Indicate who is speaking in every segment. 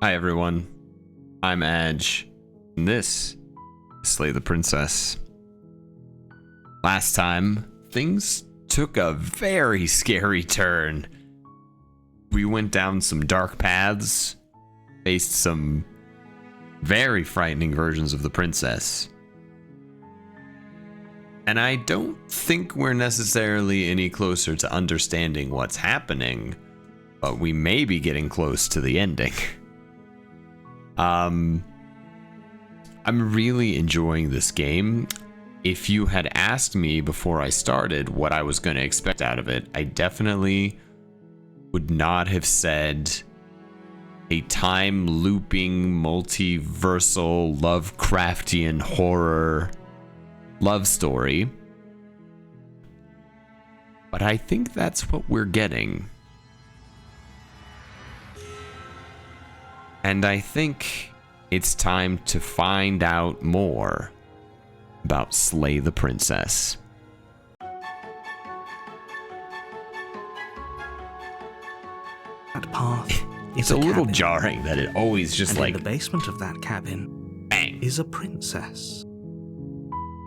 Speaker 1: Hi everyone, I'm Edge, and this is Slay the Princess. Last time, things took a very scary turn. We went down some dark paths, faced some very frightening versions of the princess. And I don't think we're necessarily any closer to understanding what's happening, but we may be getting close to the ending. I'm really enjoying this game. If you had asked me before I started what I was going to expect out of it, I definitely would not have said a time-looping, multiversal, Lovecraftian horror love story. But I think that's what we're getting. And I think it's time to find out more about Slay the Princess.
Speaker 2: That path.
Speaker 1: It's a little jarring that it always just
Speaker 2: and
Speaker 1: like
Speaker 2: in the basement of that cabin
Speaker 1: bang
Speaker 2: is a princess.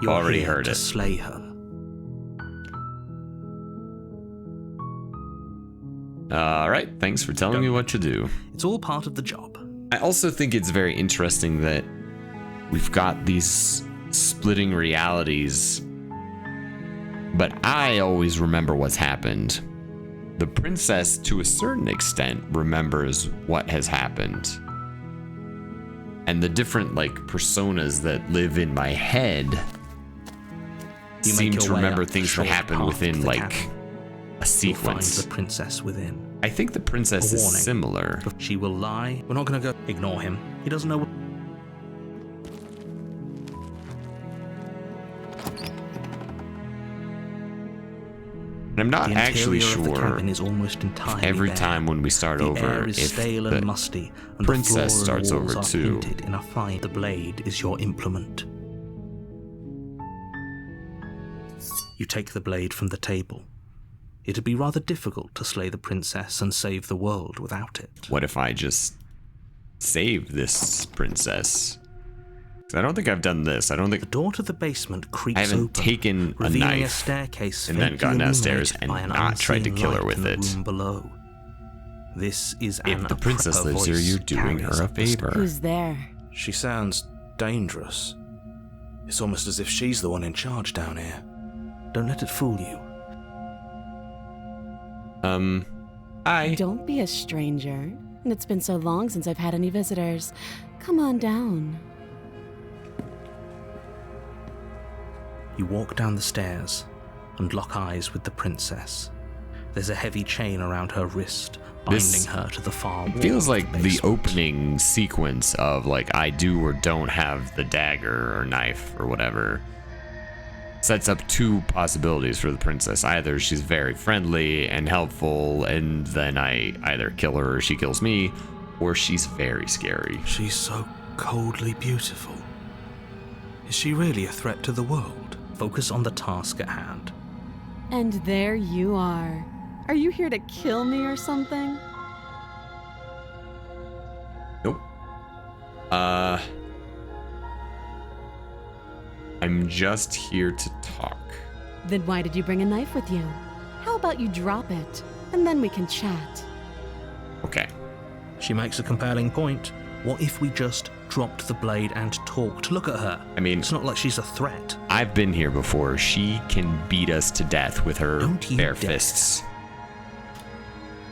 Speaker 2: You're
Speaker 1: already
Speaker 2: here
Speaker 1: heard
Speaker 2: to
Speaker 1: it.
Speaker 2: slay her.
Speaker 1: All right, thanks for telling me what to do.
Speaker 2: It's all part of the job.
Speaker 1: I also think it's very interesting that we've got these splitting realities, but I always remember what's happened. The princess, to a certain extent, remembers what has happened. And the different, like, personas that live in my head seem to remember things that happen within, like, a sequence.
Speaker 2: You'll find the princess within.
Speaker 1: I think the princess is similar.
Speaker 2: She will lie. We're not going to go ignore him. He doesn't know.
Speaker 1: And I'm not actually
Speaker 2: The
Speaker 1: sure
Speaker 2: cabin is almost entirely
Speaker 1: every
Speaker 2: bare.
Speaker 1: time when we start
Speaker 2: the
Speaker 1: over
Speaker 2: air is
Speaker 1: if
Speaker 2: stale and musty, and
Speaker 1: princess
Speaker 2: the floor
Speaker 1: starts
Speaker 2: and walls
Speaker 1: over
Speaker 2: are
Speaker 1: too.
Speaker 2: painted in a fine. The blade is your implement. You take the blade from the table. It'd be rather difficult to slay the princess and save the world without it.
Speaker 1: What if I just save this princess? 'Cause I don't think I've done this. I don't think
Speaker 2: The door to the basement creaks
Speaker 1: I haven't
Speaker 2: open,
Speaker 1: taken a
Speaker 2: revealing a
Speaker 1: knife
Speaker 2: staircase
Speaker 1: and then
Speaker 2: faintly
Speaker 1: gone downstairs
Speaker 2: illuminated
Speaker 1: and
Speaker 2: by an
Speaker 1: not tried to
Speaker 2: unseen
Speaker 1: kill her
Speaker 2: light
Speaker 1: with
Speaker 2: in the
Speaker 1: it.
Speaker 2: room below. This is an
Speaker 1: If the princess lives here, you're doing her a favor.
Speaker 3: Who's there?
Speaker 2: She sounds dangerous. It's almost as if she's the one in charge down here. Don't let it fool you.
Speaker 1: Hi.
Speaker 3: Don't be a stranger. And it's been so long since I've had any visitors. Come on down.
Speaker 2: You walk down the stairs and lock eyes with the princess. There's a heavy chain around her wrist, binding her to the far wall.
Speaker 1: It feels
Speaker 2: of
Speaker 1: like the
Speaker 2: basement.
Speaker 1: opening sequence of like I do or don't have the dagger or knife or whatever sets up two possibilities for the princess. Either she's very friendly and helpful and then I either kill her or she kills me, or she's very scary.
Speaker 2: She's so coldly beautiful. Is she really a threat to the world? Focus on the task at hand.
Speaker 3: And there you are. Are you here to kill me or something?
Speaker 1: Nope. I'm just here to talk.
Speaker 3: Then why did you bring a knife with you? How about you drop it, and then we can chat.
Speaker 1: Okay.
Speaker 2: She makes a compelling point. What if we just dropped the blade and talked? Look at her.
Speaker 1: I mean,
Speaker 2: It's not like she's a threat.
Speaker 1: I've been here before. She can beat us to death with her
Speaker 2: Don't you
Speaker 1: bare
Speaker 2: dare.
Speaker 1: fists.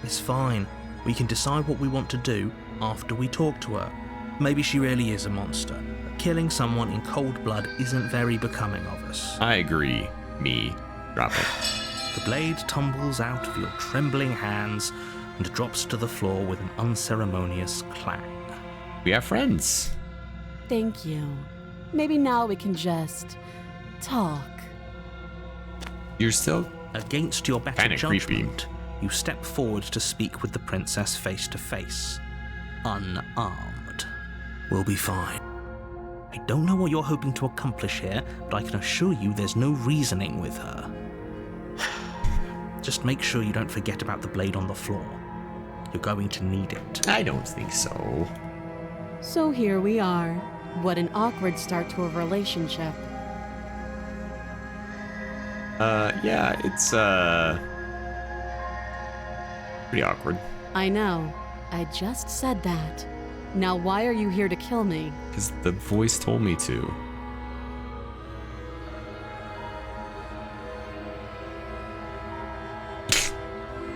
Speaker 2: It's fine. We can decide what we want to do after we talk to her. Maybe she really is a monster. But killing someone in cold blood isn't very becoming of us.
Speaker 1: I agree. Me. Drop it.
Speaker 2: The blade tumbles out of your trembling hands and drops to the floor with an unceremonious clang.
Speaker 1: We have friends.
Speaker 3: Thank you. Maybe now we can just talk.
Speaker 1: You're still
Speaker 2: Against your better
Speaker 1: Kinda creepy.
Speaker 2: judgment, you step forward to speak with the princess face to face. Unarmed. We'll be fine. I don't know what you're hoping to accomplish here, but I can assure you there's no reasoning with her. Just make sure you don't forget about the blade on the floor. You're going to need it.
Speaker 1: I don't think so.
Speaker 3: So here we are. What an awkward start to a relationship.
Speaker 1: Yeah, it's, pretty awkward.
Speaker 3: I know. I just said that. Now why are you here to kill me?
Speaker 1: Because the voice told me to.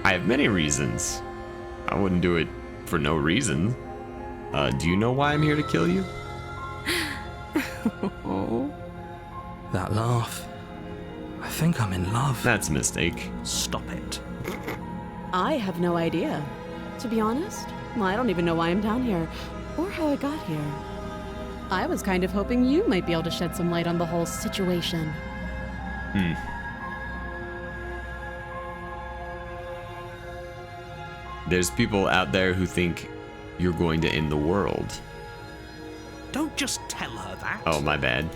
Speaker 1: I have many reasons. I wouldn't do it for no reason. Do you know why I'm here to kill you?
Speaker 2: That laugh. I think I'm in love.
Speaker 1: That's a mistake.
Speaker 2: Stop it.
Speaker 3: I have no idea. To be honest, I don't even know why I'm down here, or how I got here. I was kind of hoping you might be able to shed some light on the whole situation.
Speaker 1: There's people out there who think you're going to end the world.
Speaker 2: Don't just tell her that.
Speaker 1: Oh, my bad.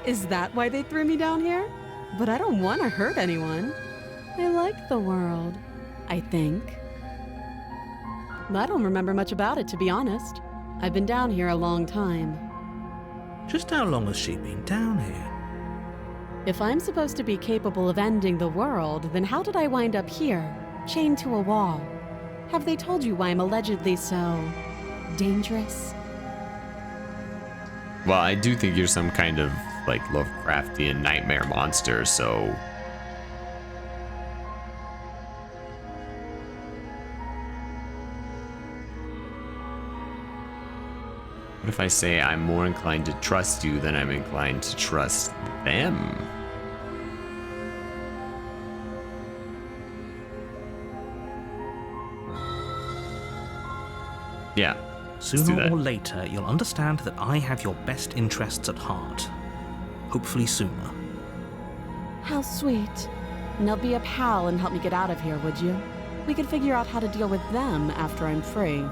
Speaker 3: Is that why they threw me down here? But I don't want to hurt anyone. I like the world, I think. I don't remember much about it, to be honest. I've been down here a long time.
Speaker 2: Just how long has she been down here?
Speaker 3: If I'm supposed to be capable of ending the world, then how did I wind up here, chained to a wall? Have they told you why I'm allegedly so dangerous?
Speaker 1: Well, I do think you're some kind of, like, Lovecraftian nightmare monster, so... What if I say I'm more inclined to trust you than I'm inclined to trust them? Yeah. let's do
Speaker 2: Sooner
Speaker 1: that.
Speaker 2: or later, you'll understand that I have your best interests at heart. Hopefully sooner.
Speaker 3: How sweet. Now be a pal and help me get out of here, would you? We could figure out how to deal with them after I'm free.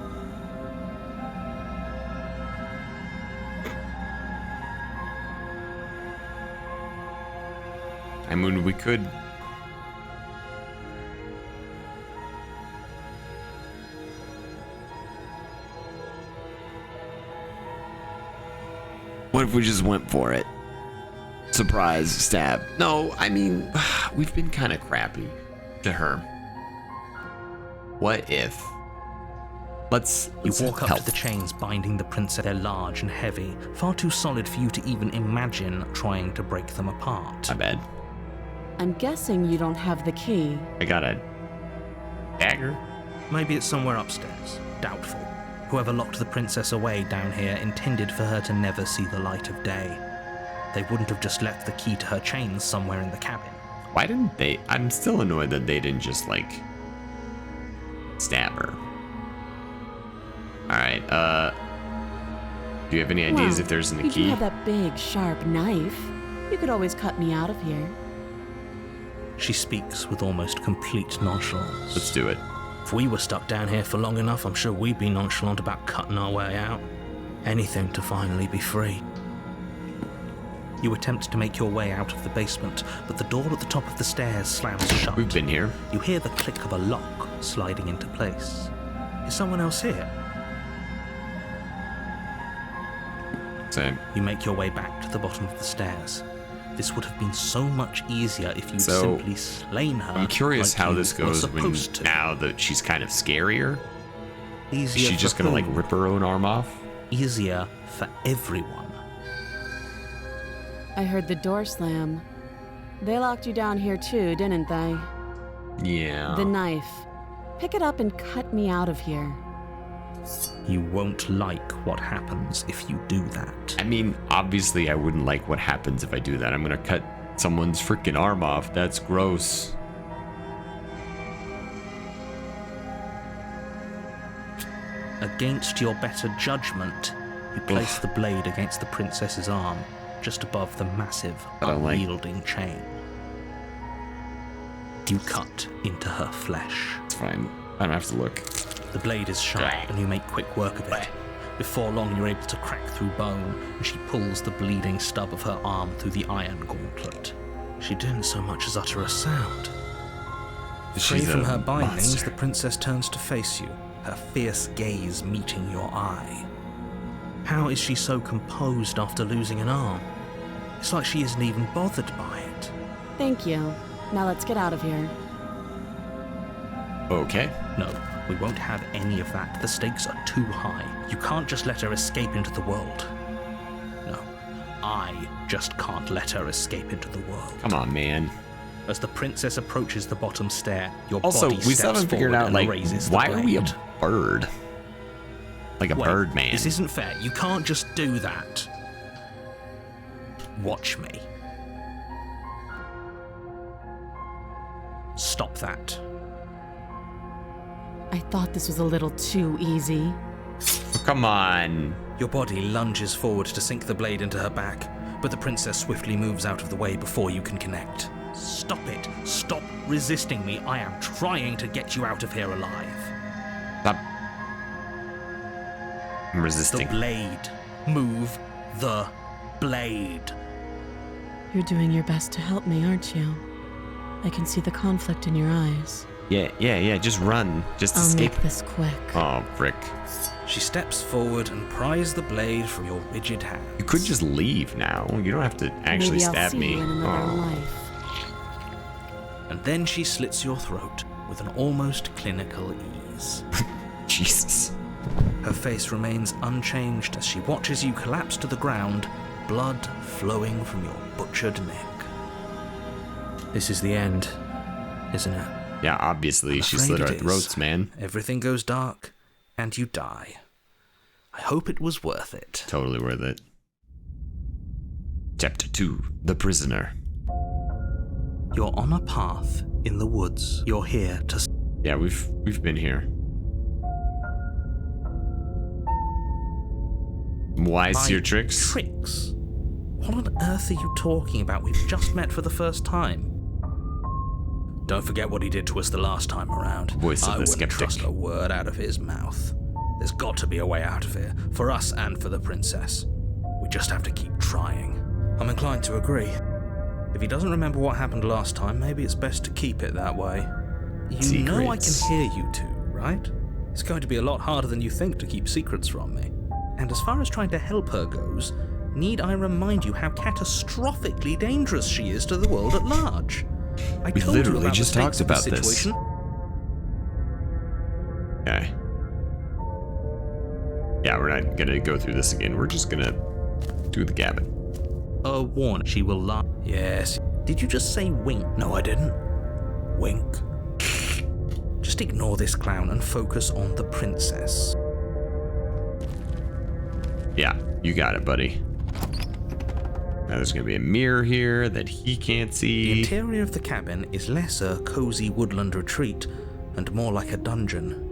Speaker 1: I mean, we could... What if we just went for it? Surprise, stab. No, I mean, we've been kind of crappy to her. What if... Let's
Speaker 2: You walk up
Speaker 1: help.
Speaker 2: to the chains binding the princess. They're large and heavy, far too solid for you to even imagine trying to break them apart.
Speaker 1: My bad.
Speaker 3: I'm guessing you don't have the key.
Speaker 1: I got a dagger.
Speaker 2: Maybe it's somewhere upstairs. Doubtful. Whoever locked the princess away down here intended for her to never see the light of day. They wouldn't have just left the key to her chains somewhere in the cabin.
Speaker 1: Why didn't they? I'm still annoyed that they didn't just, like, stab her. Alright, do you have any ideas
Speaker 3: Well,
Speaker 1: if there's in the
Speaker 3: you
Speaker 1: key?
Speaker 3: do have that big, sharp knife. You could always cut me out of here.
Speaker 2: She speaks with almost complete nonchalance.
Speaker 1: Let's do it.
Speaker 2: If we were stuck down here for long enough, I'm sure we'd be nonchalant about cutting our way out. Anything to finally be free. You attempt to make your way out of the basement, but the door at the top of the stairs slams shut.
Speaker 1: We've been here.
Speaker 2: You hear the click of a lock sliding into place. Is someone else here?
Speaker 1: Same.
Speaker 2: You make your way back to the bottom of the stairs. This would have been so much easier if you'd
Speaker 1: So,
Speaker 2: simply slain her.
Speaker 1: I'm curious
Speaker 2: like
Speaker 1: how
Speaker 2: you
Speaker 1: this
Speaker 2: were
Speaker 1: goes when
Speaker 2: supposed to.
Speaker 1: now that she's kind of scarier. Is
Speaker 2: Easier
Speaker 1: she
Speaker 2: for
Speaker 1: just gonna, like,
Speaker 2: who?
Speaker 1: rip her own arm off?
Speaker 2: Easier for everyone.
Speaker 3: I heard the door slam. They locked you down here too, didn't they?
Speaker 1: Yeah.
Speaker 3: The knife. Pick it up and cut me out of here.
Speaker 2: You won't like what happens if you do that.
Speaker 1: I mean, obviously I wouldn't like what happens if I do that. I'm gonna cut someone's freaking arm off. That's gross.
Speaker 2: Against your better judgment, you place the blade against the princess's arm, just above the massive,
Speaker 1: I don't like-
Speaker 2: unyielding chain. You cut into her flesh.
Speaker 1: It's fine. I don't have to look.
Speaker 2: The blade is sharp and you make quick work of it. Before long, you're able to crack through bone, and she pulls the bleeding stub of her arm through the iron gauntlet. She didn't so much as utter a sound. Free
Speaker 1: She's
Speaker 2: from
Speaker 1: a
Speaker 2: her bindings,
Speaker 1: monster.
Speaker 2: the princess turns to face you, her fierce gaze meeting your eye. How is she so composed after losing an arm? It's like she isn't even bothered by it.
Speaker 3: Thank you. Now let's get out of here.
Speaker 1: Okay.
Speaker 2: No, we won't have any of that. The stakes are too high. You can't just let her escape into the world. No, I just can't let her escape into the world.
Speaker 1: Come on, man.
Speaker 2: As the princess approaches the bottom stair, your
Speaker 1: Also,
Speaker 2: body
Speaker 1: we still
Speaker 2: steps
Speaker 1: haven't figured
Speaker 2: forward
Speaker 1: out,
Speaker 2: and
Speaker 1: like,
Speaker 2: raises the
Speaker 1: why are we a
Speaker 2: blade.
Speaker 1: bird? Like a
Speaker 2: Wait,
Speaker 1: bird man.
Speaker 2: This isn't fair. You can't just do that. Watch me. Stop that.
Speaker 3: I thought this was a little too easy.
Speaker 1: Oh, come on.
Speaker 2: Your body lunges forward to sink the blade into her back, but the princess swiftly moves out of the way before you can connect. Stop it. Stop resisting me. I am trying to get you out of here alive.
Speaker 1: Stop. I'm
Speaker 2: The
Speaker 1: resisting.
Speaker 2: blade. Move the blade.
Speaker 3: You're doing your best to help me, aren't you? I can see the conflict in your eyes.
Speaker 1: Yeah. Just run. Just
Speaker 3: I'll
Speaker 1: escape.
Speaker 3: make this quick.
Speaker 1: Oh, frick.
Speaker 2: She steps forward and pries the blade from your rigid hand.
Speaker 1: You could just leave now. You don't have to actually
Speaker 3: Maybe I'll
Speaker 1: stab
Speaker 3: see
Speaker 1: me.
Speaker 3: you in another
Speaker 1: Oh.
Speaker 3: life.
Speaker 2: And then she slits your throat with an almost clinical ease.
Speaker 1: Jesus.
Speaker 2: Her face remains unchanged as she watches you collapse to the ground, blood flowing from your butchered neck. This is the end, isn't it?
Speaker 1: Yeah, obviously
Speaker 2: I'm
Speaker 1: she
Speaker 2: afraid
Speaker 1: slit our
Speaker 2: it is.
Speaker 1: throats, man.
Speaker 2: Everything goes dark, and you die. I hope it was worth it.
Speaker 1: Totally worth it. Chapter 2, The Prisoner.
Speaker 2: You're on a path in the woods. You're here to...
Speaker 1: Yeah, we've been here. Why
Speaker 2: By
Speaker 1: see your tricks?
Speaker 2: Tricks? What on earth are you talking about? We've just met for the first time. Don't forget what he did to us the last time around.
Speaker 1: Voice of
Speaker 2: I
Speaker 1: the
Speaker 2: wouldn't
Speaker 1: skeptic.
Speaker 2: trust a word out of his mouth. There's got to be a way out of here, for us and for the princess. We just have to keep trying. I'm inclined to agree. If he doesn't remember what happened last time, maybe it's best to keep it that way. You know I can
Speaker 1: Secrets.
Speaker 2: hear you two, right? It's going to be a lot harder than you think to keep secrets from me. And as far as trying to help her goes, need I remind you how catastrophically dangerous she is to the world at large? I
Speaker 1: We
Speaker 2: told you
Speaker 1: literally
Speaker 2: about
Speaker 1: just
Speaker 2: the
Speaker 1: talked
Speaker 2: stakes of
Speaker 1: about
Speaker 2: the
Speaker 1: this.
Speaker 2: situation.
Speaker 1: Okay. Yeah, we're not gonna go through this again. We're just gonna do the gabbing.
Speaker 2: A warning. She will lie. Yes. Did you just say wink? No, I didn't. Wink. Just ignore this clown and focus on the princess.
Speaker 1: Yeah, you got it, buddy. Now there's gonna be a mirror here that he can't
Speaker 2: The
Speaker 1: see.
Speaker 2: interior of the cabin is less a cozy woodland retreat and more like a dungeon.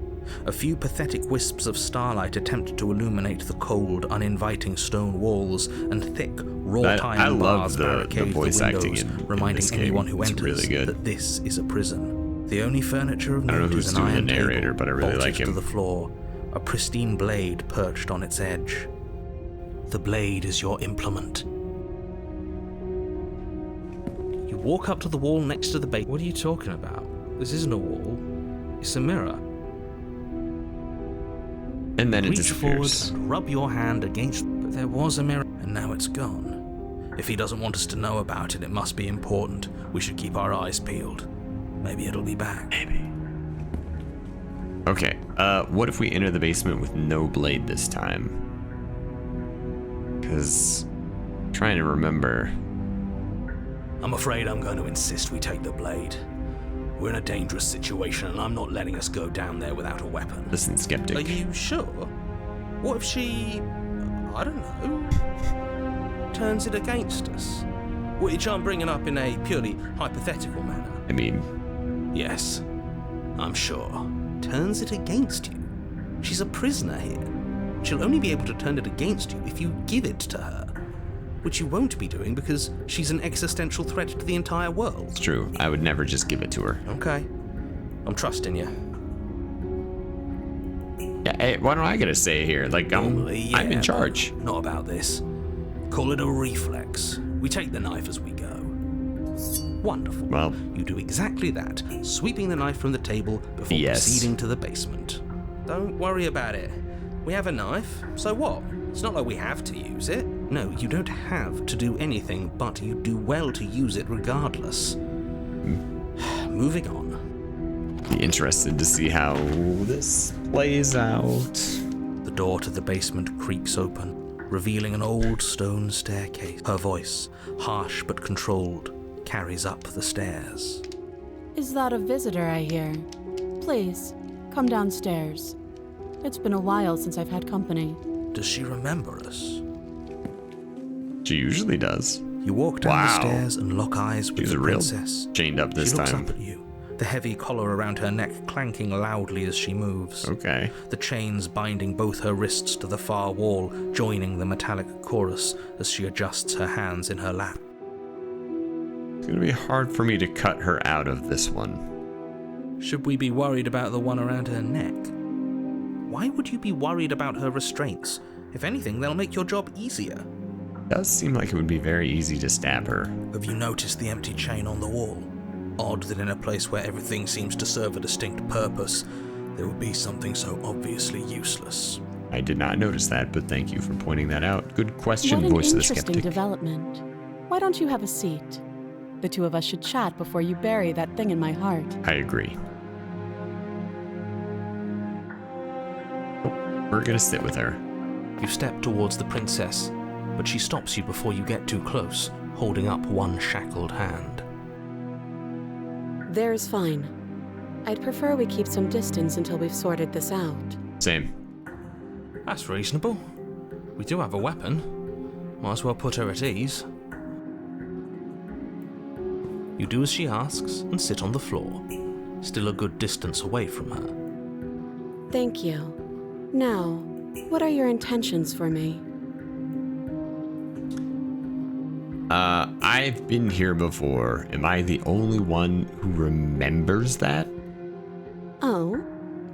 Speaker 2: A few pathetic wisps of starlight attempt to illuminate the cold, uninviting stone walls, and thick, wrought
Speaker 1: I
Speaker 2: iron
Speaker 1: love
Speaker 2: bars
Speaker 1: the
Speaker 2: barricade
Speaker 1: voice
Speaker 2: the
Speaker 1: acting
Speaker 2: windows,
Speaker 1: in
Speaker 2: reminding
Speaker 1: this game.
Speaker 2: anyone who
Speaker 1: It's
Speaker 2: enters
Speaker 1: really good.
Speaker 2: that this is a prison. The only furniture of
Speaker 1: I don't know
Speaker 2: note
Speaker 1: who's
Speaker 2: is an
Speaker 1: doing the
Speaker 2: iron
Speaker 1: narrator,
Speaker 2: table,
Speaker 1: but I really
Speaker 2: bolted
Speaker 1: like him.
Speaker 2: to the floor, a pristine blade perched on its edge. The blade is your implement. You walk up to the wall next to the base. What are you talking about? This isn't a wall. It's a mirror.
Speaker 1: And then it
Speaker 2: Reach forward
Speaker 1: disappears.
Speaker 2: and rub your hand against... But there was a mirror, and now it's gone. If he doesn't want us to know about it, it must be important. We should keep our eyes peeled. Maybe it'll be back.
Speaker 1: Maybe. Okay, what if we enter the basement with no blade this time? Because trying to remember.
Speaker 2: I'm afraid I'm going to insist we take the blade. We're in a dangerous situation, and I'm not letting us go down there without a weapon.
Speaker 1: Listen, skeptic.
Speaker 2: Are you sure? What if she... I don't know... turns it against us? Which I'm bringing up in a purely hypothetical manner.
Speaker 1: I mean,
Speaker 2: Yes, I'm sure. Turns it against you. She's a prisoner here. She'll only be able to turn it against you if you give it to her. Which you won't be doing because she's an existential threat to the entire world.
Speaker 1: it's true. I would never just give it to her.
Speaker 2: Okay. I'm trusting you.
Speaker 1: Yeah, hey, why don't I get a say here? Like,
Speaker 2: Normally,
Speaker 1: I'm in
Speaker 2: but
Speaker 1: charge.
Speaker 2: Not about this. Call it a reflex. We take the knife as we go. Wonderful.
Speaker 1: Well,
Speaker 2: You do exactly that, sweeping the knife from the table before
Speaker 1: Yes.
Speaker 2: proceeding to the basement. Don't worry about it. We have a knife, so what? It's not like we have to use it. No, you don't have to do anything, but you do well to use it regardless. Moving on.
Speaker 1: Be interested to see how this plays out.
Speaker 2: The door to the basement creaks open, revealing an old stone staircase. Her voice, harsh but controlled, carries up the stairs.
Speaker 3: Is that a visitor I hear? Please, come downstairs. It's been a while since I've had company.
Speaker 2: Does she remember us?
Speaker 1: She usually does.
Speaker 2: You walk down
Speaker 1: Wow.
Speaker 2: the stairs and lock eyes with
Speaker 1: She's
Speaker 2: the
Speaker 1: a real
Speaker 2: princess.
Speaker 1: chained up this
Speaker 2: She looks
Speaker 1: time.
Speaker 2: up at you, the heavy collar around her neck clanking loudly as she moves.
Speaker 1: Okay.
Speaker 2: The chains binding both her wrists to the far wall, joining the metallic chorus as she adjusts her hands in her lap.
Speaker 1: It's gonna be hard for me to cut her out of this one.
Speaker 2: Should we be worried about the one around her neck? Why would you be worried about her restraints? If anything, they'll make your job easier.
Speaker 1: Does seem like it would be very easy to stab her.
Speaker 2: Have you noticed the empty chain on the wall? Odd that in a place where everything seems to serve a distinct purpose, there would be something so obviously useless.
Speaker 1: I did not notice that, but thank you for pointing that out. Good question,
Speaker 3: What an
Speaker 1: voice of the
Speaker 3: interesting
Speaker 1: skeptic.
Speaker 3: development. Why don't you have a seat? The two of us should chat before you bury that thing in my heart.
Speaker 1: I agree. We're gonna sit with her.
Speaker 2: You step towards the princess, but she stops you before you get too close, holding up one shackled hand.
Speaker 3: There's fine. I'd prefer we keep some distance until we've sorted this out.
Speaker 1: Same.
Speaker 2: That's reasonable. We do have a weapon. Might as well put her at ease. You do as she asks and sit on the floor, still a good distance away from her.
Speaker 3: Thank you. Now, what are your intentions for me?
Speaker 1: I've been here before. Am I the only one who remembers that?
Speaker 3: Oh,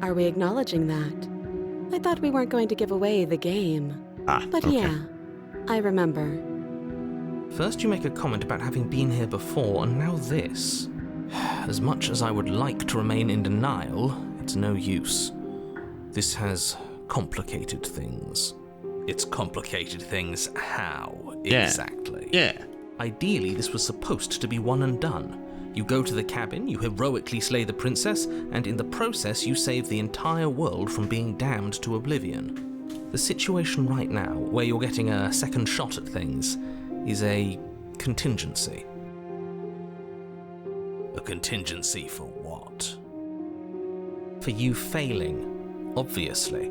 Speaker 3: are we acknowledging that? I thought we weren't going to give away the game. But
Speaker 1: okay.
Speaker 3: yeah, I remember.
Speaker 2: First you make a comment about having been here before, and now this. As much as I would like to remain in denial, it's no use. This has complicated things. It's complicated things how, exactly?
Speaker 1: Yeah.
Speaker 2: Ideally, this was supposed to be one and done. You go to the cabin, you heroically slay the princess, and in the process you save the entire world from being damned to oblivion. The situation right now, where you're getting a second shot at things, is a contingency. A contingency for what? For you failing, obviously.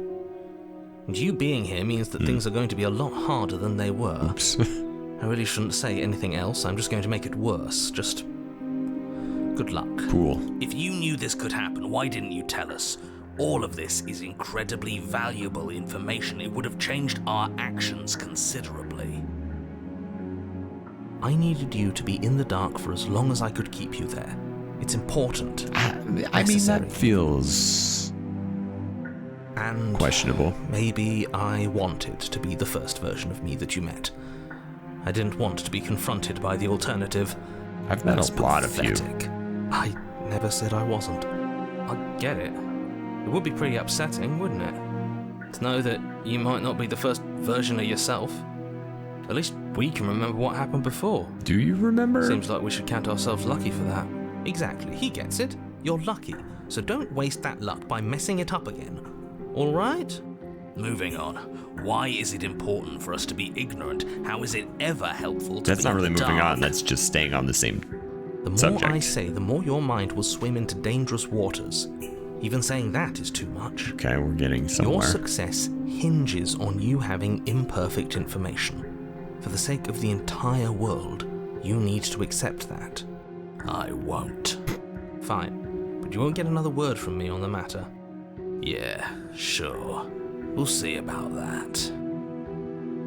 Speaker 2: And you being here means that things are going to be a lot harder than they were.
Speaker 1: Oops.
Speaker 2: I really shouldn't say anything else, I'm just going to make it worse. Just good luck.
Speaker 1: Cool.
Speaker 2: If you knew this could happen, why didn't you tell us? All of this is incredibly valuable information. It would have changed our actions considerably. I needed you to be in the dark for as long as I could keep you there. It's important.
Speaker 1: I mean,
Speaker 2: Necessary.
Speaker 1: that feels
Speaker 2: And
Speaker 1: questionable.
Speaker 2: maybe I wanted to be the first version of me that you met. I didn't want to be confronted by the alternative.
Speaker 1: I've met
Speaker 2: That's
Speaker 1: a lot of you.
Speaker 2: pathetic. I never said I wasn't. I get it. It would be pretty upsetting, wouldn't it? To know that you might not be the first version of yourself. At least we can remember what happened before.
Speaker 1: Do you remember?
Speaker 2: Seems like we should count ourselves lucky for that. Exactly, he gets it. You're lucky. So don't waste that luck by messing it up again. All right? Moving on. Why is it important for us to be ignorant? How is it ever helpful to
Speaker 1: That's
Speaker 2: be
Speaker 1: not
Speaker 2: in
Speaker 1: really
Speaker 2: the
Speaker 1: moving
Speaker 2: dark?
Speaker 1: on. That's just staying on the same
Speaker 2: The more
Speaker 1: subject.
Speaker 2: I say, the more your mind will swim into dangerous waters. Even saying that is too much.
Speaker 1: Okay, we're getting
Speaker 2: Your
Speaker 1: somewhere.
Speaker 2: success hinges on you having imperfect information. For the sake of the entire world, you need to accept that. I won't. Fine, but you won't get another word from me on the matter. Yeah, sure. We'll see about that.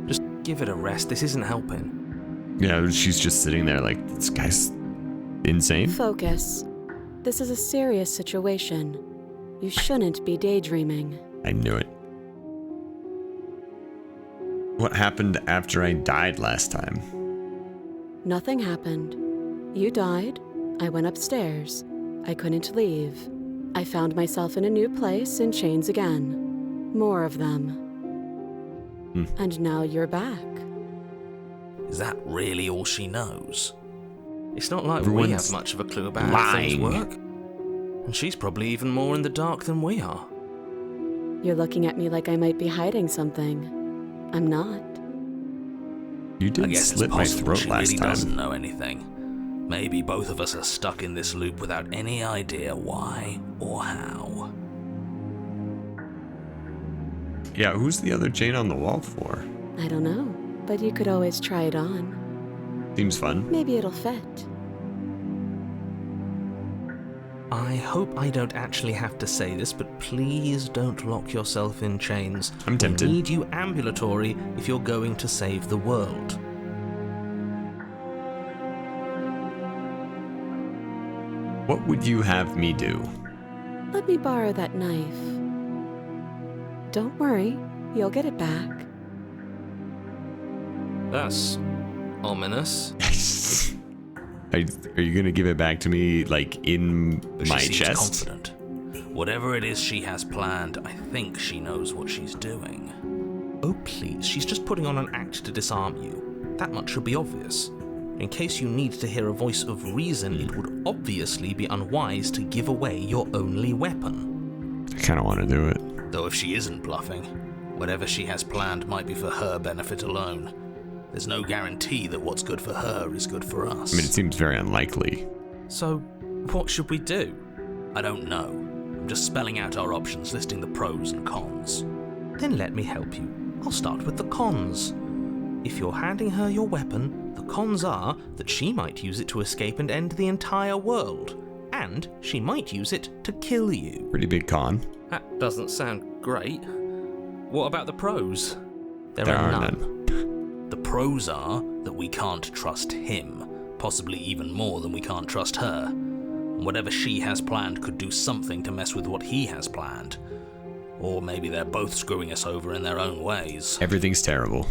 Speaker 2: Just give it a rest, this isn't helping.
Speaker 1: Yeah, she's just sitting there like, this guy's insane.
Speaker 3: Focus. This is a serious situation. You shouldn't be daydreaming.
Speaker 1: I knew it. What happened after I died last time?
Speaker 3: Nothing happened. You died. I went upstairs. I couldn't leave. I found myself in a new place in chains again. More of them. And now you're back.
Speaker 2: Is that really all she knows? It's not like we
Speaker 1: Everyone's
Speaker 2: have much of a clue about how things
Speaker 1: lying.
Speaker 2: work. And she's probably even more in the dark than we are.
Speaker 3: You're looking at me like I might be hiding something. I'm not.
Speaker 1: You
Speaker 2: I
Speaker 1: did
Speaker 2: guess
Speaker 1: slit
Speaker 2: it's
Speaker 1: my
Speaker 2: possible
Speaker 1: throat
Speaker 2: she
Speaker 1: last
Speaker 2: really
Speaker 1: time.
Speaker 2: doesn't know anything. Maybe both of us are stuck in this loop without any idea why or how.
Speaker 1: Yeah, who's the other chain on the wall for?
Speaker 3: I don't know, but you could always try it on.
Speaker 1: Seems fun.
Speaker 3: Maybe it'll fit.
Speaker 2: I hope I don't actually have to say this, but please don't lock yourself in chains.
Speaker 1: I'm tempted.
Speaker 2: We need you ambulatory if you're going to save the world.
Speaker 1: What would you have me do?
Speaker 3: Let me borrow that knife. Don't worry, you'll get it back.
Speaker 2: That's ominous.
Speaker 1: Are you gonna give it back to me, like, in
Speaker 2: But
Speaker 1: my
Speaker 2: she seems
Speaker 1: chest?
Speaker 2: confident. Whatever it is she has planned, I think she knows what she's doing. Oh please, she's just putting on an act to disarm you. That much should be obvious. In case you need to hear a voice of reason, it would obviously be unwise to give away your only weapon.
Speaker 1: I kind of want to do it.
Speaker 2: Though if she isn't bluffing, whatever she has planned might be for her benefit alone. There's no guarantee that what's good for her is good for us.
Speaker 1: I mean, it seems very unlikely.
Speaker 2: So, what should we do? I don't know. I'm just spelling out our options, listing the pros and cons. Then let me help you. I'll start with the cons. If you're handing her your weapon, the cons are that she might use it to escape and end the entire world. And she might use it to kill you.
Speaker 1: Pretty big con.
Speaker 2: That doesn't sound great. What about the pros?
Speaker 1: There are none.
Speaker 2: The pros are that we can't trust him, possibly even more than we can't trust her. And whatever she has planned could do something to mess with what he has planned. Or maybe they're both screwing us over in their own ways.
Speaker 1: Everything's terrible.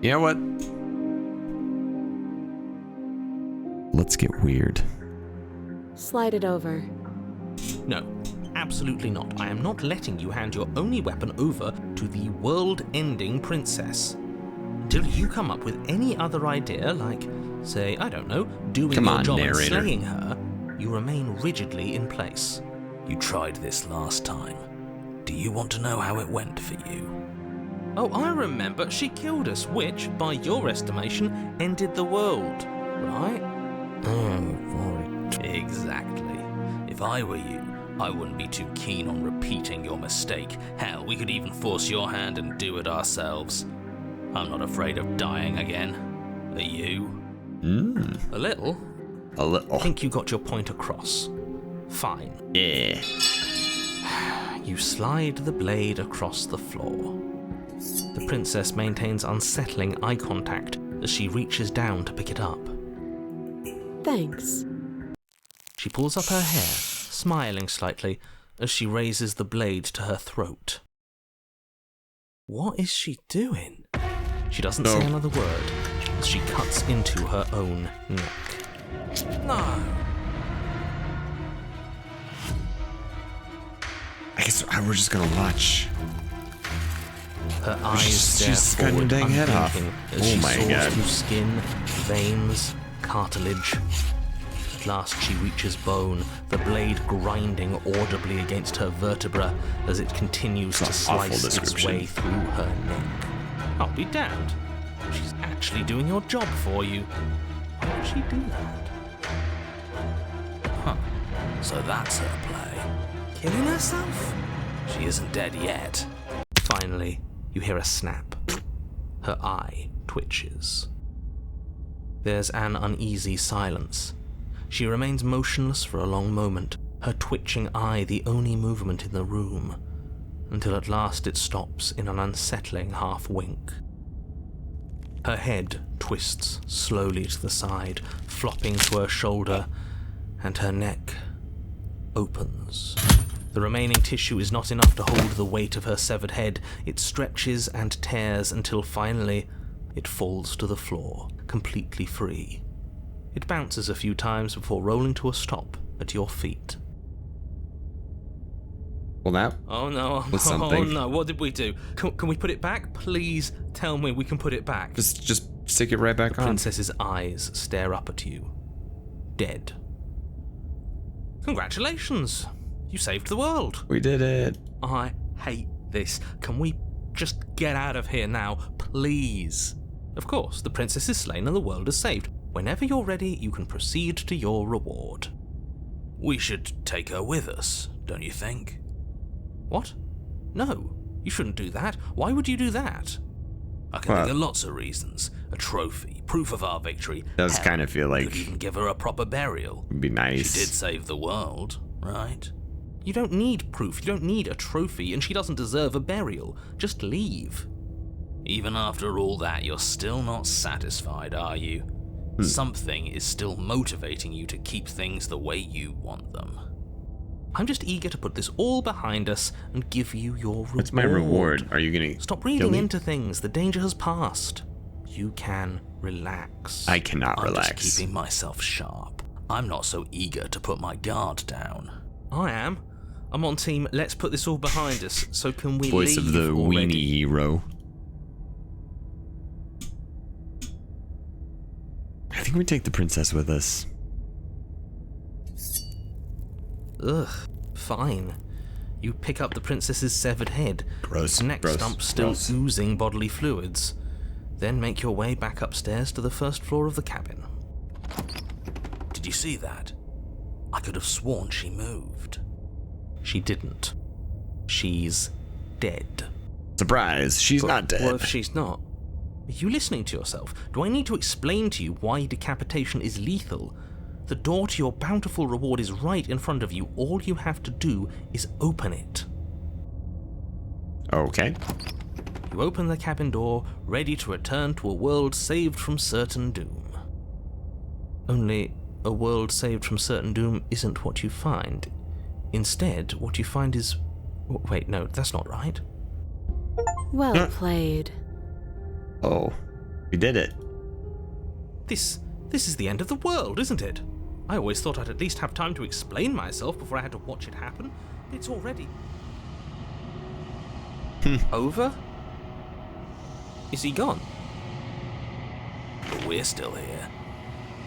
Speaker 1: You know what? Let's get weird.
Speaker 3: Slide it over.
Speaker 2: No, absolutely not. I am not letting you hand your only weapon over to the world-ending princess. Until you come up with any other idea, like, say, I don't know, doing
Speaker 1: Come
Speaker 2: your
Speaker 1: on,
Speaker 2: job and
Speaker 1: narrator.
Speaker 2: slaying her, you remain rigidly in place. You tried this last time. Do you want to know how it went for you? Oh, I remember. She killed us, which, by your estimation, ended the world, right? Exactly. If I were you, I wouldn't be too keen on repeating your mistake. Hell, we could even force your hand and do it ourselves. I'm not afraid of dying again. Are you? A little.
Speaker 1: A little.
Speaker 2: I think you got your point across. Fine.
Speaker 1: Yeah.
Speaker 2: You slide the blade across the floor. The princess maintains unsettling eye contact as she reaches down to pick it up.
Speaker 3: Thanks.
Speaker 2: She pulls up her hair, smiling slightly as she raises the blade to her throat. What is she doing? She doesn't say another word as she cuts into her own neck. No.
Speaker 1: I guess we're just gonna watch.
Speaker 2: Her eyes stare
Speaker 1: she's cutting
Speaker 2: forward,
Speaker 1: your dang head off.
Speaker 2: unblinking, as
Speaker 1: Oh
Speaker 2: she
Speaker 1: my
Speaker 2: saws
Speaker 1: God.
Speaker 2: through skin, veins, cartilage. At last she reaches bone, the blade grinding audibly against her vertebra as it continues to
Speaker 1: It's an awful
Speaker 2: slice its
Speaker 1: description.
Speaker 2: way through her neck. I'll be damned. She's actually doing your job for you. Why would she do that? Huh. So that's her play. Killing herself? She isn't dead yet. Finally, you hear a snap. Her eye twitches. There's an uneasy silence. She remains motionless for a long moment, her twitching eye the only movement in the room, until at last it stops in an unsettling half-wink. Her head twists slowly to the side, flopping to her shoulder, and her neck opens. The remaining tissue is not enough to hold the weight of her severed head. It stretches and tears until finally it falls to the floor, completely free. It bounces a few times before rolling to a stop at your feet.
Speaker 1: Well, that
Speaker 2: Oh no,
Speaker 1: was
Speaker 2: oh
Speaker 1: something.
Speaker 2: no, what did we do? Can we put it back? Please tell me we can put it back.
Speaker 1: Just stick it right back
Speaker 2: The
Speaker 1: on.
Speaker 2: princess's eyes stare up at you. Dead. Congratulations! You saved the world.
Speaker 1: We did it.
Speaker 2: I hate this. Can we just get out of here now, please? Of course, the princess is slain and the world is saved. Whenever you're ready, you can proceed to your reward. We should take her with us, don't you think? What? No, you shouldn't do that. Why would you do that? I can think of lots of reasons. A trophy, proof of our victory.
Speaker 1: Does
Speaker 2: Hell,
Speaker 1: kind of feel like
Speaker 2: you could even give her a proper burial.
Speaker 1: it'd be nice.
Speaker 2: She did save the world, right? You don't need proof, you don't need a trophy, and she doesn't deserve a burial. Just leave. Even after all that, you're still not satisfied, are you? Something is still motivating you to keep things the way you want them. I'm just eager to put this all behind us and give you your reward.
Speaker 1: What's my reward? Are you gonna
Speaker 2: Stop
Speaker 1: kill
Speaker 2: reading
Speaker 1: me?
Speaker 2: into things. The danger has passed. You can relax.
Speaker 1: I cannot
Speaker 2: I'm
Speaker 1: relax.
Speaker 2: just keeping myself sharp. I'm not so eager to put my guard down. I am. I'm on team, let's put this all behind us. So can we
Speaker 1: Voice
Speaker 2: leave
Speaker 1: of the
Speaker 2: already?
Speaker 1: weenie hero. I think we take the princess with us.
Speaker 2: Ugh, fine. You pick up the princess's severed head,
Speaker 1: Gross,
Speaker 2: its neck
Speaker 1: gross,
Speaker 2: stump still
Speaker 1: gross.
Speaker 2: oozing bodily fluids. Then make your way back upstairs to the first floor of the cabin. Did you see that? I could have sworn she moved. She didn't. She's dead.
Speaker 1: Surprise, she's not dead.
Speaker 2: What if she's not? Are you listening to yourself? Do I need to explain to you why decapitation is lethal? The door to your bountiful reward is right in front of you. All you have to do is open it.
Speaker 1: Okay.
Speaker 2: You open the cabin door, ready to return to a world saved from certain doom. Only, a world saved from certain doom isn't what you find. Instead, what you find is... Wait, no, that's not right.
Speaker 3: Well played.
Speaker 1: Oh, we did it.
Speaker 2: This is the end of the world, isn't it? I always thought I'd at least have time to explain myself before I had to watch it happen. It's already... Over? Is he gone? But we're still here.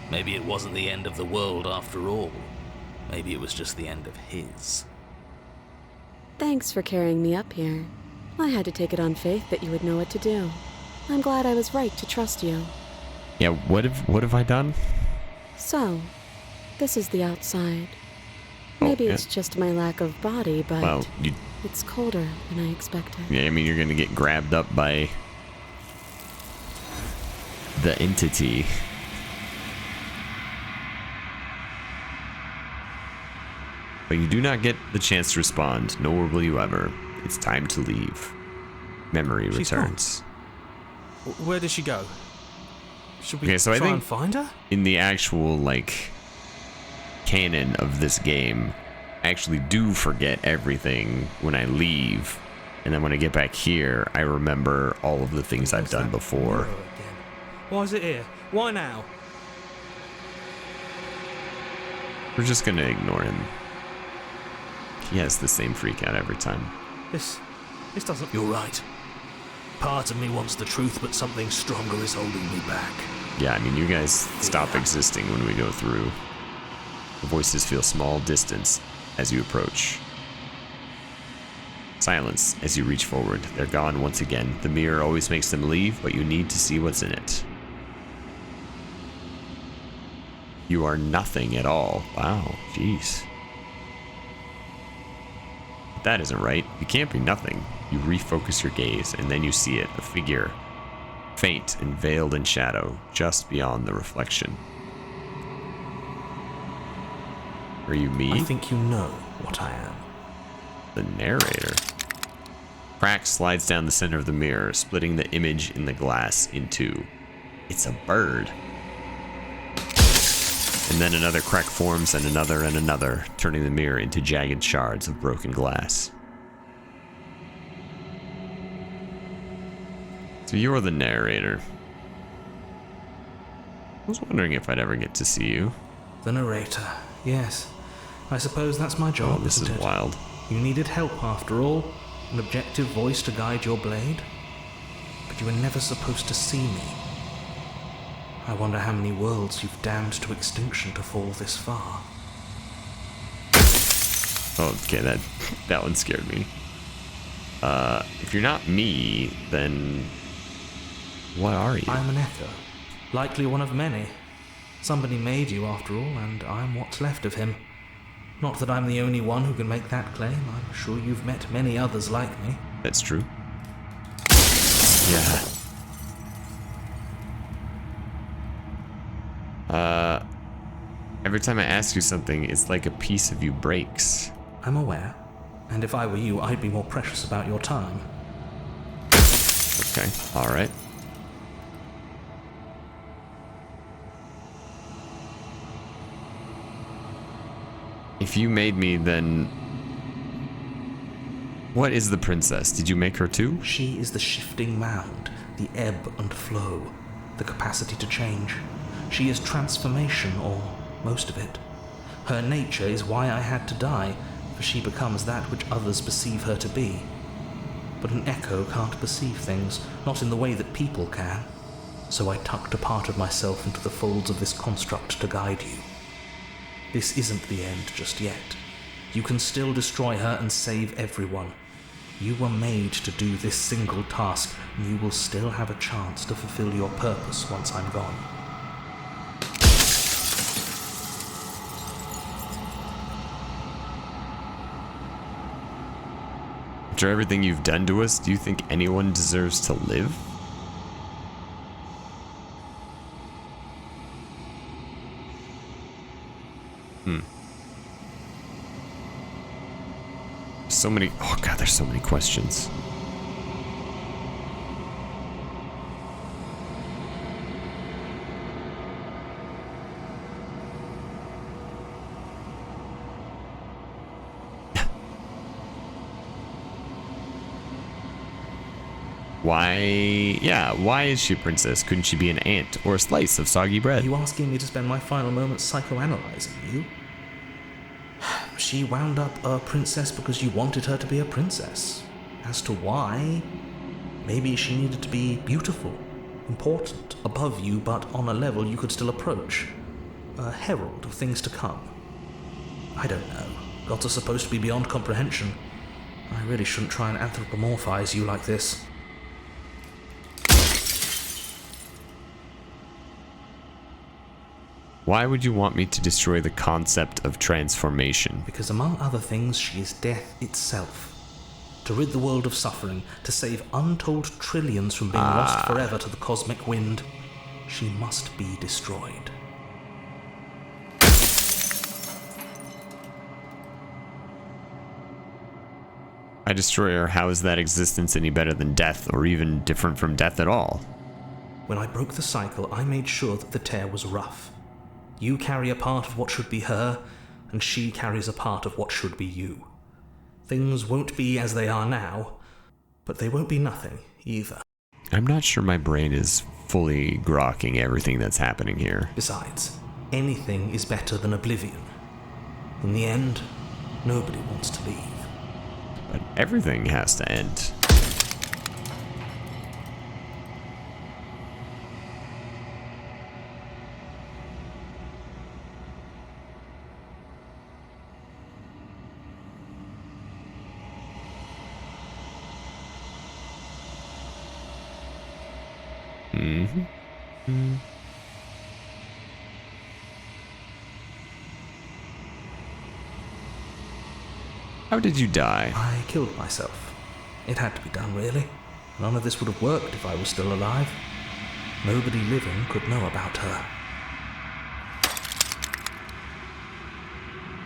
Speaker 2: Maybe it wasn't the end of the world after all. Maybe it was just the end of his.
Speaker 3: Thanks for carrying me up here. I had to take it on faith that you would know what to do. I'm glad I was right to trust you.
Speaker 1: Yeah, what have I done?
Speaker 3: So, this is the outside. Maybe it's just my lack of body, but
Speaker 1: Well,
Speaker 3: it's colder than I expected.
Speaker 1: yeah, I mean, you're gonna get grabbed up by the entity. But you do not get the chance to respond, nor will you ever. It's time to leave. Memory
Speaker 2: She's
Speaker 1: returns.
Speaker 2: Where did she go? Should we
Speaker 1: Okay, so I
Speaker 2: try
Speaker 1: think-
Speaker 2: and find her?
Speaker 1: In the actual, like, canon of this game, I actually do forget everything when I leave. And then when I get back here, I remember all of the things I've done before.
Speaker 2: Why is it here? Why now?
Speaker 1: We're just gonna ignore him. He has the same freak out every time.
Speaker 2: This doesn't...
Speaker 4: You're right. Part of me wants the truth, but something stronger is holding me back.
Speaker 1: Yeah, I mean, you guys stop existing when we go through. The voices feel small distance as you approach. Silence as you reach forward. They're gone once again. The mirror always makes them leave, but you need to see what's in it. You are nothing at all. Wow, jeez. That isn't right. You can't be nothing. You refocus your gaze, and then you see it, a figure, faint and veiled in shadow, just beyond the reflection. Are you me?
Speaker 2: I think you know what I am.
Speaker 1: The narrator. Crack slides down the center of the mirror, splitting the image in the glass in two. It's a bird. And then another crack forms, and another, turning the mirror into jagged shards of broken glass. So you're the narrator. I was wondering if I'd ever get to see you.
Speaker 2: The narrator, yes. I suppose that's my job,
Speaker 1: Oh, this is
Speaker 2: isn't it?
Speaker 1: wild.
Speaker 2: You needed help after all, an objective voice to guide your blade. But you were never supposed to see me. I wonder how many worlds you've damned to extinction to fall this far.
Speaker 1: Oh, okay, that one scared me. If you're not me, then what are you?
Speaker 2: I'm an echo, likely one of many. Somebody made you after all, and I'm what's left of him. Not that I'm the only one who can make that claim. I'm sure you've met many others like me.
Speaker 1: That's true. Yeah. Every time I ask you something, it's like a piece of you breaks.
Speaker 2: I'm aware, and if I were you, I'd be more precious about your time.
Speaker 1: Okay, alright. If you made me, then what is the princess? Did you make her too?
Speaker 2: She is the shifting mound, the ebb and flow, the capacity to change. She is transformation, or most of it. Her nature is why I had to die, for she becomes that which others perceive her to be. But an echo can't perceive things, not in the way that people can. So I tucked a part of myself into the folds of this construct to guide you. This isn't the end just yet. You can still destroy her and save everyone. You were made to do this single task, and you will still have a chance to fulfill your purpose once I'm gone.
Speaker 1: After everything you've done to us, do you think anyone deserves to live? So many, oh god, there's so many questions. Why is she a princess? Couldn't she be an ant or a slice of soggy bread?
Speaker 2: Are you asking me to spend my final moments psychoanalyzing you? She wound up a princess because you wanted her to be a princess. As to why, maybe she needed to be beautiful, important, above you, but on a level you could still approach. A herald of things to come. I don't know. Gods are supposed to be beyond comprehension. I really shouldn't try and anthropomorphize you like this.
Speaker 1: Why would you want me to destroy the concept of transformation?
Speaker 2: Because among other things, she is death itself. To rid the world of suffering, to save untold trillions from being lost forever to the cosmic wind, she must be destroyed.
Speaker 1: I destroy her, how is that existence any better than death, or even different from death at all?
Speaker 2: When I broke the cycle, I made sure that the tear was rough. You carry a part of what should be her, and she carries a part of what should be you. Things won't be as they are now, but they won't be nothing either.
Speaker 1: I'm not sure my brain is fully grokking everything that's happening here.
Speaker 2: Besides, anything is better than oblivion. In the end, nobody wants to leave.
Speaker 1: But everything has to end. How did you die?
Speaker 2: I killed myself. It had to be done, really. None of this would have worked if I was still alive. Nobody living could know about her.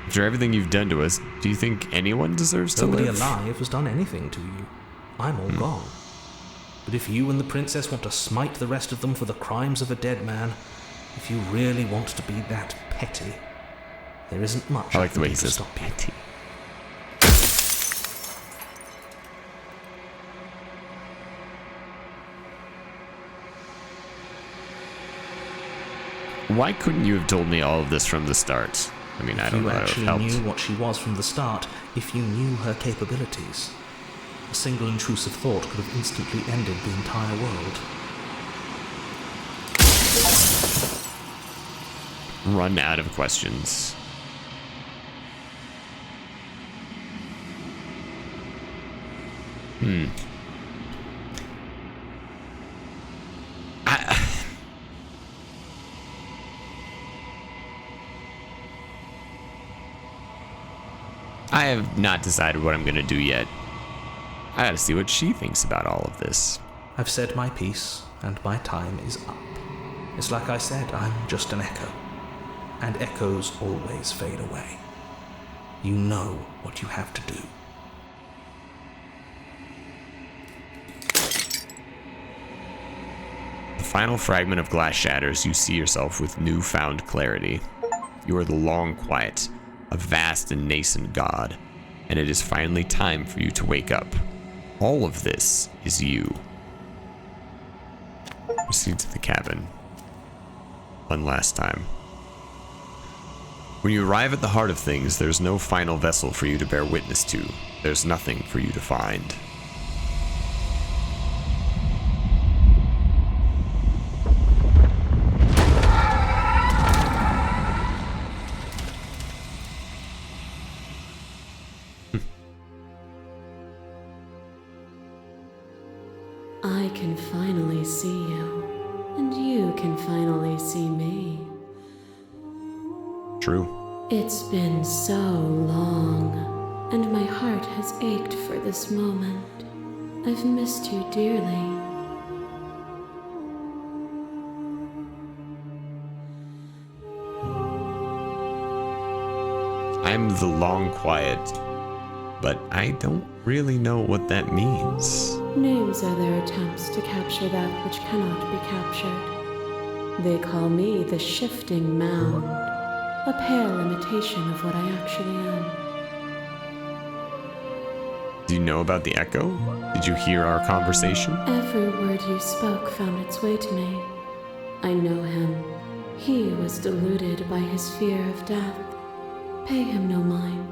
Speaker 1: After everything you've done to us, do you think anyone deserves to
Speaker 2: Nobody
Speaker 1: live?
Speaker 2: alive has done anything to you. I'm all gone. But if you and the princess want to smite the rest of them for the crimes of a dead man, If you really want to be that petty, there isn't much
Speaker 1: I like the way he
Speaker 2: can do to
Speaker 1: says
Speaker 2: stop you.
Speaker 1: petty. Why couldn't you have told me all of this from the start? I mean, I don't know
Speaker 2: If you
Speaker 1: how it
Speaker 2: actually
Speaker 1: helped.
Speaker 2: knew what she was from the start, if you knew her capabilities, a single intrusive thought could have instantly ended the entire world.
Speaker 1: Run out of questions. I have not decided what I'm going to do yet. I gotta see what she thinks about all of this.
Speaker 2: I've said my piece, and my time is up. It's like I said, I'm just an echo. And echoes always fade away. You know what you have to do.
Speaker 1: The final fragment of glass shatters, you see yourself with newfound clarity. You are the long quiet, a vast and nascent god, and it is finally time for you to wake up. All of this is you. Proceed to the cabin. One last time. When you arrive at the heart of things, there's no final vessel for you to bear witness to. There's nothing for you to find.
Speaker 3: I can finally see you, and you can finally see me.
Speaker 1: True.
Speaker 3: It's been so long, and my heart has ached for this moment. I've missed you dearly.
Speaker 1: I'm the long quiet, but I don't really know what that means.
Speaker 3: Names are their attempts to capture that which cannot be captured. They call me the shifting mound, a pale imitation of what I actually am.
Speaker 1: Do you know about the echo? Did you hear our conversation?
Speaker 3: Every word you spoke found its way to me. I know him. He was deluded by his fear of death. Pay him no mind.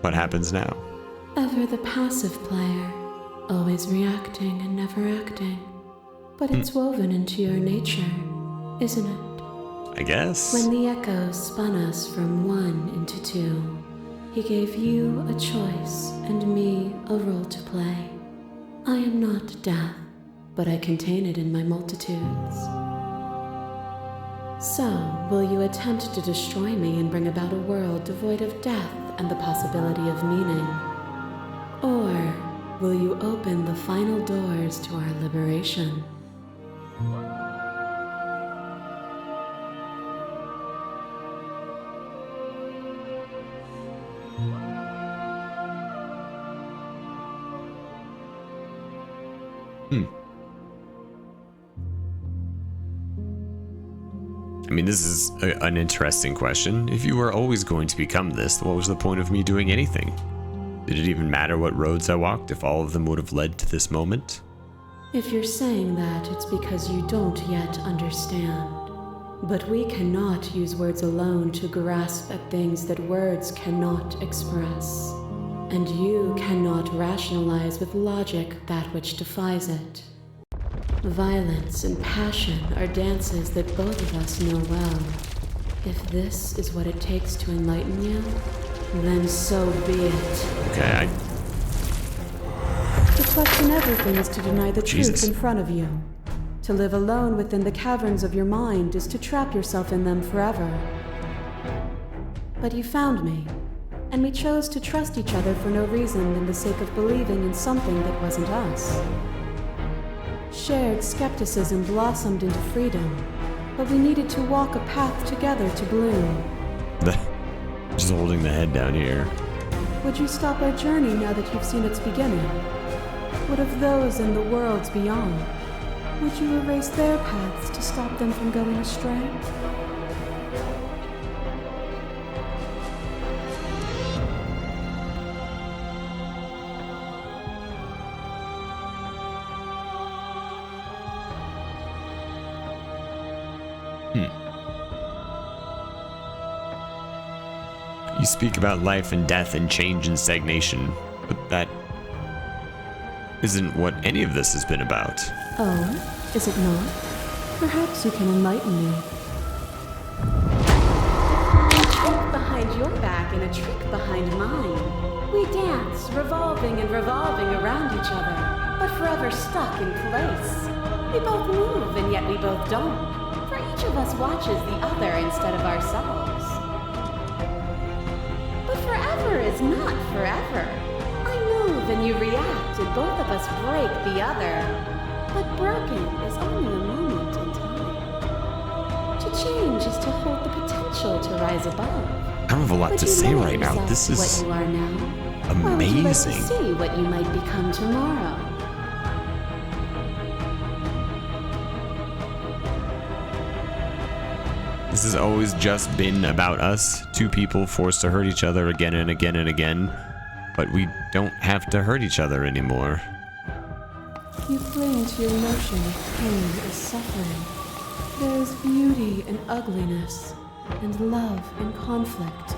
Speaker 1: What happens now?
Speaker 3: Ever the passive player, always reacting and never acting. But it's woven into your nature, isn't it?
Speaker 1: I guess.
Speaker 3: When the echo spun us from one into two, he gave you a choice and me a role to play. I am not death, but I contain it in my multitudes. So, will you attempt to destroy me and bring about a world devoid of death and the possibility of meaning? Or will you open the final doors to our liberation?
Speaker 1: I mean, this is an interesting question. If you were always going to become this, what was the point of me doing anything? Did it even matter what roads I walked if all of them would have led to this moment?
Speaker 3: If you're saying that, it's because you don't yet understand. But we cannot use words alone to grasp at things that words cannot express. And you cannot rationalize with logic that which defies it. Violence and passion are dances that both of us know well. If this is what it takes to enlighten you, then so be it.
Speaker 1: Okay,
Speaker 3: To question everything is to deny the
Speaker 1: Jesus.
Speaker 3: truth in front of you. To live alone within the caverns of your mind is to trap yourself in them forever. But you found me, and we chose to trust each other for no reason than the sake of believing in something that wasn't us. Shared skepticism blossomed into freedom, but we needed to walk a path together to bloom.
Speaker 1: just holding the head down here.
Speaker 3: Would you stop our journey now that you've seen its beginning? What of those in the worlds beyond? Would you erase their paths to stop them from going astray?
Speaker 1: You speak about life and death and change and stagnation, but that isn't what any of this has been about.
Speaker 3: Oh, is it not? Perhaps you can enlighten me. A trick behind your back and a trick behind mine. We dance, revolving and revolving around each other, but forever stuck in place. We both move and yet we both don't, for each of us watches the other instead of ourselves. But forever is not forever. I move and you react and both of us break the other. But broken is only a moment in time. To change is to hold the potential to rise above.
Speaker 1: I don't have a lot
Speaker 3: Would
Speaker 1: to
Speaker 3: you
Speaker 1: say
Speaker 3: limit
Speaker 1: right now.
Speaker 3: yourself
Speaker 1: This
Speaker 3: to
Speaker 1: is
Speaker 3: what you are now? Or would you like
Speaker 1: amazing.
Speaker 3: to see what you might become tomorrow?
Speaker 1: This has always just been about us, two people forced to hurt each other again and again and again, but we don't have to hurt each other anymore.
Speaker 3: You cling to your notion of pain as suffering. There is beauty in ugliness, and love in conflict.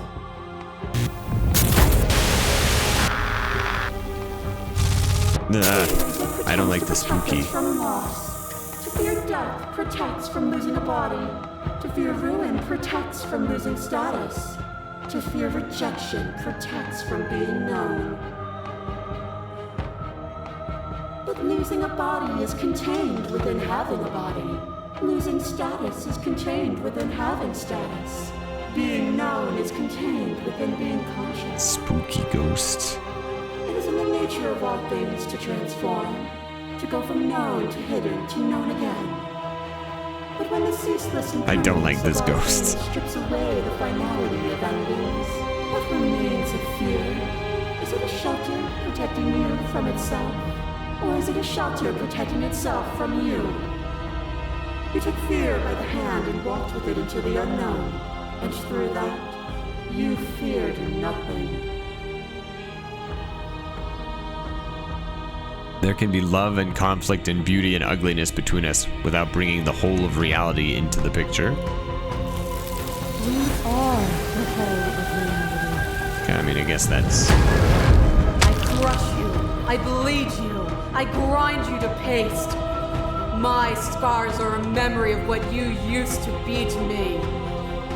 Speaker 1: I don't like the spooky.
Speaker 5: From loss. To fear death protects from losing a body. To fear ruin protects from losing status. To fear rejection protects from being known. But losing a body is contained within having a body. Losing status is contained within having status. Being known is contained within being conscious.
Speaker 1: Spooky ghosts.
Speaker 5: It is in the nature of all things to transform, to go from known to hidden to known again. But when the ceaseless
Speaker 1: I don't like this
Speaker 5: of all
Speaker 1: ghost.
Speaker 5: things strips away the finality of endings, what remains of fear? Is it a shelter protecting you from itself? Or is it a shelter protecting itself from you? You took fear by the hand and walked with it into the unknown, and through that, you feared nothing.
Speaker 1: There can be love and conflict and beauty and ugliness between us without bringing the whole of reality into the picture.
Speaker 3: We are the whole of reality.
Speaker 1: Okay, I mean, I guess that's...
Speaker 6: I crush you. I bleed you. I grind you to paste. My scars are a memory of what you used to be to me.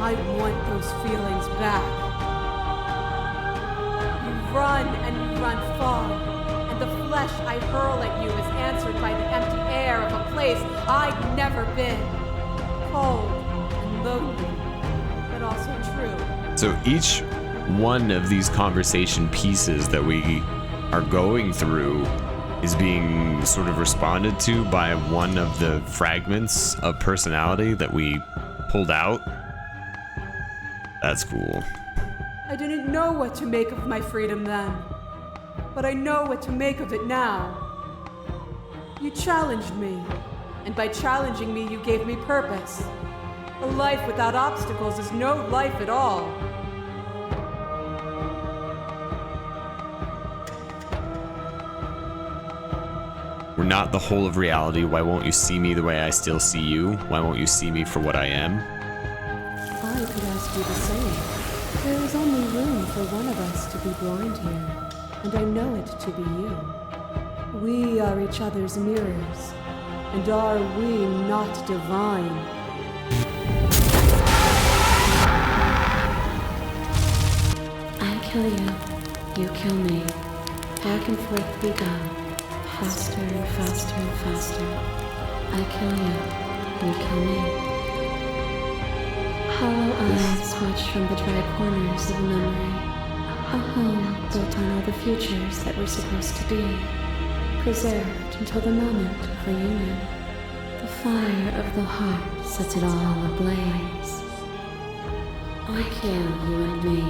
Speaker 6: I want those feelings back. You run and you run far. The flesh I hurl at you is answered by the empty air of a place I'd never been. Cold and lonely, but also true.
Speaker 1: So each one of these conversation pieces that we are going through is being sort of responded to by one of the fragments of personality that we pulled out. That's cool.
Speaker 6: I didn't know what to make of my freedom then. But I know what to make of it now. You challenged me, and by challenging me, you gave me purpose. A life without obstacles is no life at all.
Speaker 1: We're not the whole of reality. Why won't you see me the way I still see you? Why won't you see me for what I am?
Speaker 3: I could ask you the same. There is only room for one of us to be blind here. And I know it to be you. We are each other's mirrors, and are we not divine? I kill you, you kill me. Back and forth we go, faster and faster and faster. I kill you kill me. Hollow eyes watch from the dry corners of a memory. A home built on all the futures that were supposed to be, preserved until the moment of reunion. The fire of the heart sets it all ablaze. I kill you and me.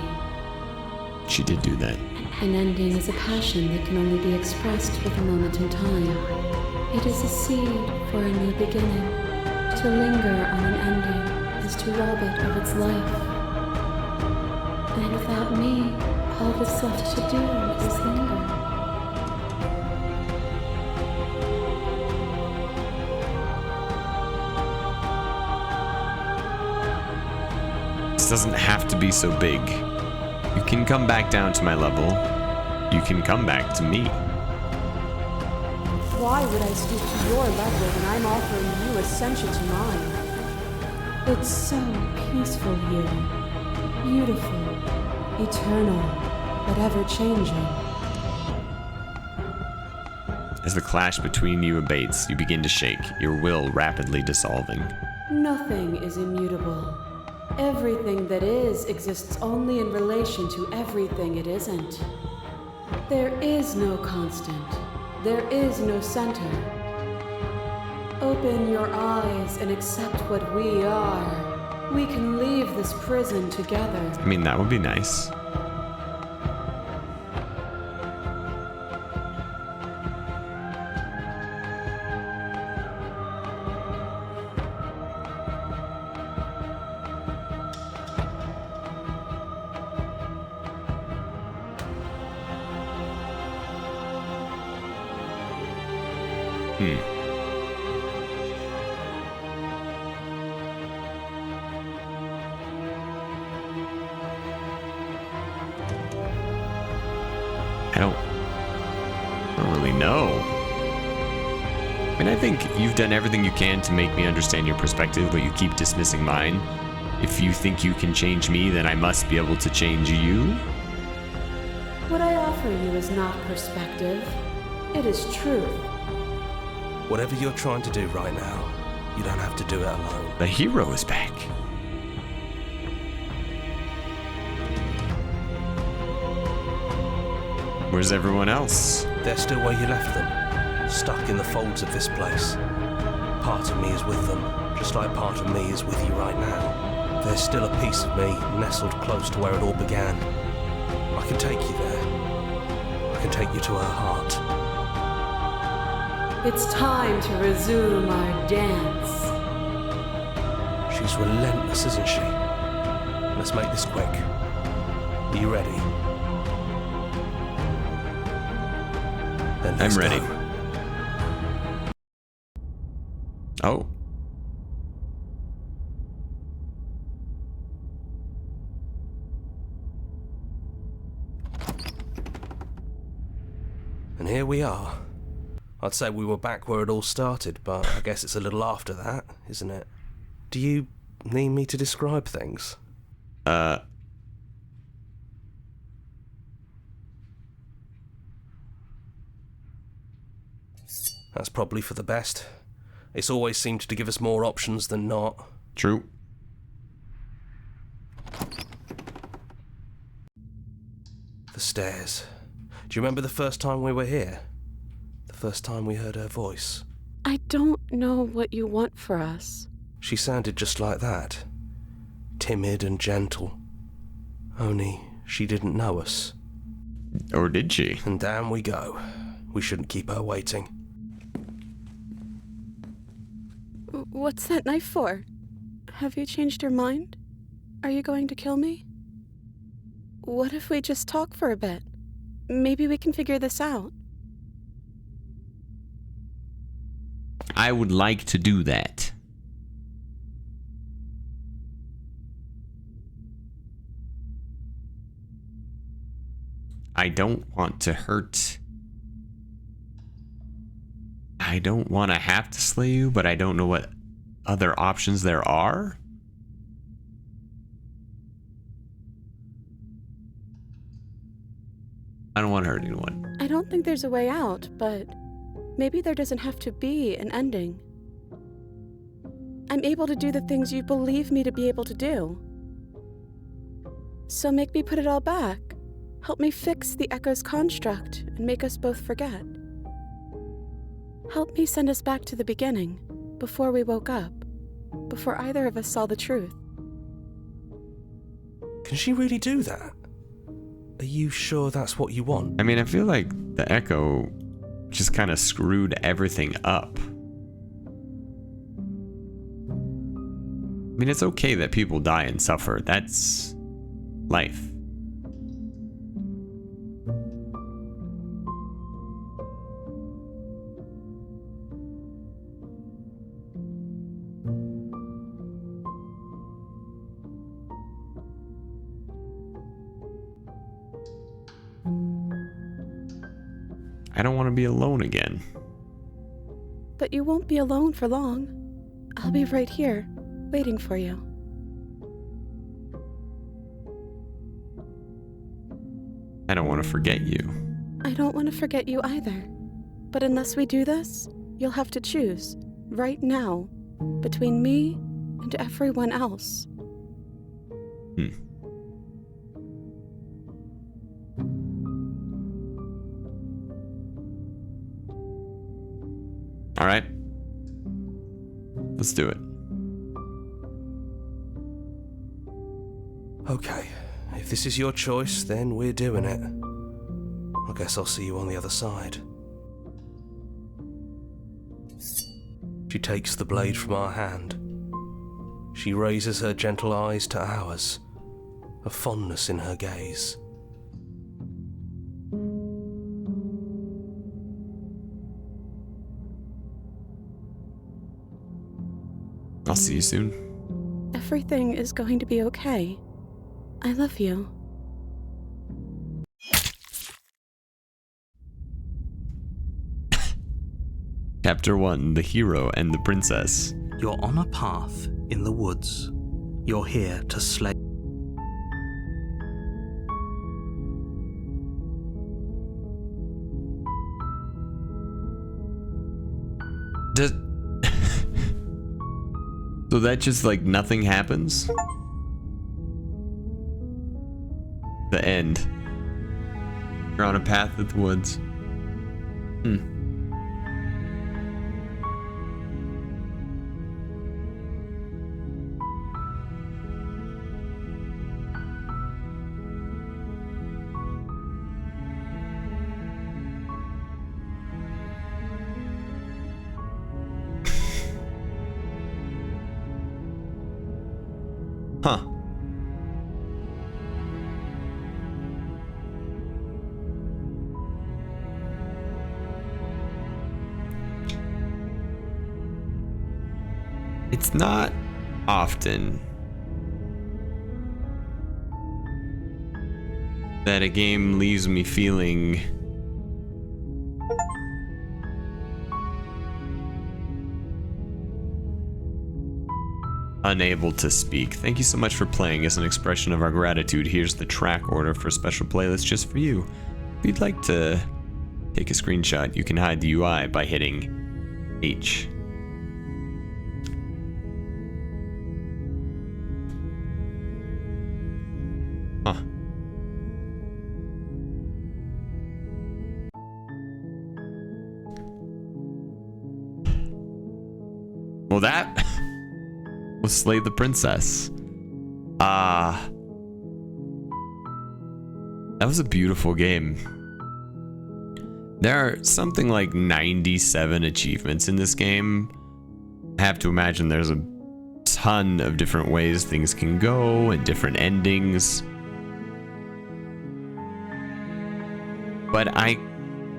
Speaker 1: She did do that.
Speaker 3: An ending is a passion that can only be expressed with a moment in time.
Speaker 5: It is a seed for a new beginning. To linger on an ending is to rob it of its life. And without me, all that's left to do is linger.
Speaker 1: This doesn't have to be so big. You can come back down to my level. You can come back to me.
Speaker 6: Why would I stoop to your level when I'm offering you ascension to mine? It's so peaceful here. Beautiful. Eternal. But ever-changing.
Speaker 1: As the clash between you abates, you begin to shake, your will rapidly dissolving.
Speaker 6: Nothing is immutable. Everything that is exists only in relation to everything it isn't. There is no constant. There is no center. Open your eyes and accept what we are. We can leave this prison together.
Speaker 1: I mean, that would be nice. I don't really know. I mean, I think you've done everything you can to make me understand your perspective, but you keep dismissing mine. If you think you can change me, then I must be able to change you.
Speaker 6: What I offer you is not perspective. It is truth.
Speaker 4: Whatever you're trying to do right now, you don't have to do it alone.
Speaker 1: The hero is back. Where's everyone else?
Speaker 4: They're still where you left them, stuck in the folds of this place. Part of me is with them, just like part of me is with you right now. There's still a piece of me nestled close to where it all began. I can take you there. I can take you to her heart.
Speaker 6: It's time to resume our dance.
Speaker 4: She's relentless, isn't she? Let's make this quick. Are you ready? Then
Speaker 1: I'm
Speaker 4: let's
Speaker 1: ready.
Speaker 4: go.
Speaker 1: Oh.
Speaker 4: And here we are. I'd say we were back where it all started, but I guess it's a little after that, isn't it? Do you need me to describe things? That's probably for the best. It's always seemed to give us more options than not.
Speaker 1: True.
Speaker 4: The stairs. Do you remember the first time we were here? The first time we heard her voice?
Speaker 3: I don't know what you want for us.
Speaker 4: She sounded just like that. Timid and gentle. Only she didn't know us.
Speaker 1: Or did she?
Speaker 4: And down we go. We shouldn't keep her waiting.
Speaker 3: What's that knife for? Have you changed your mind? Are you going to kill me? What if we just talk for a bit? Maybe we can figure this out.
Speaker 1: I would like to do that. I don't want to hurt. I don't want to have to slay you, but I don't know what other options there are. I don't want to hurt anyone.
Speaker 3: I don't think there's a way out, but maybe there doesn't have to be an ending. I'm able to do the things you believe me to be able to do. So make me put it all back. Help me fix the Echo's construct and make us both forget. Help me send us back to the beginning, before we woke up, before either of us saw the truth.
Speaker 4: Can she really do that? Are you sure that's what you want?
Speaker 1: I mean, I feel like the Echo just kind of screwed everything up. I mean, it's okay that people die and suffer. That's life. I don't want to be alone again.
Speaker 3: But you won't be alone for long. I'll be right here, waiting for you.
Speaker 1: I don't want to forget you.
Speaker 3: I don't want to forget you either. But unless we do this, you'll have to choose, right now, between me and everyone else.
Speaker 1: All right. Let's do it.
Speaker 4: Okay, if this is your choice, then we're doing it. I guess I'll see you on the other side. She takes the blade from our hand. She raises her gentle eyes to ours, a fondness in her gaze.
Speaker 1: I'll see you soon.
Speaker 3: Everything is going to be okay. I love you.
Speaker 1: Chapter 1, The Hero and the Princess.
Speaker 2: You're on a path in the woods. You're here to slay.
Speaker 1: Does... So that just like nothing happens? The end. You're on a path through the woods. Huh. It's not often that a game leaves me feeling unable to speak. Thank you so much for playing. As an expression of our gratitude, here's the track order for a special playlist just for you. If you'd like to take a screenshot, you can hide the UI by hitting H. Huh. Well, that was Slay the Princess. That was a beautiful game. There are something like 97 achievements in this game. I have to imagine there's a ton of different ways things can go and different endings. But I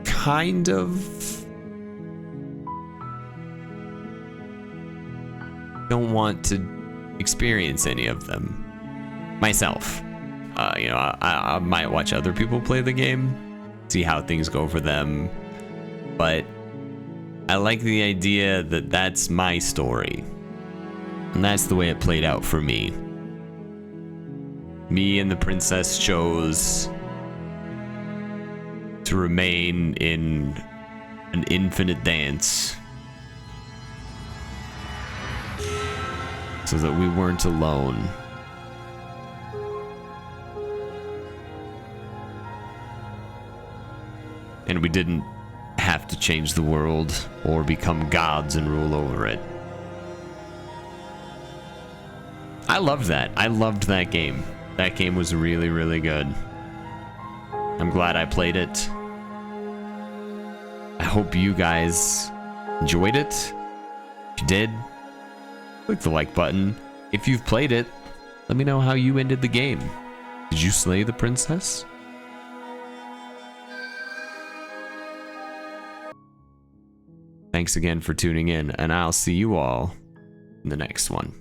Speaker 1: kind of don't want to experience any of them myself. You know, I might watch other people play the game, see how things go for them, but I like the idea that that's my story, and that's the way it played out for me. Me and the princess chose to remain in an infinite dance so that we weren't alone. And we didn't have to change the world or become gods and rule over it. I loved that. I loved that game. That game was really, really good. I'm glad I played it. I hope you guys enjoyed it. If you did, click the like button. If you've played it, let me know how you ended the game. Did you slay the princess? Thanks again for tuning in, and I'll see you all in the next one.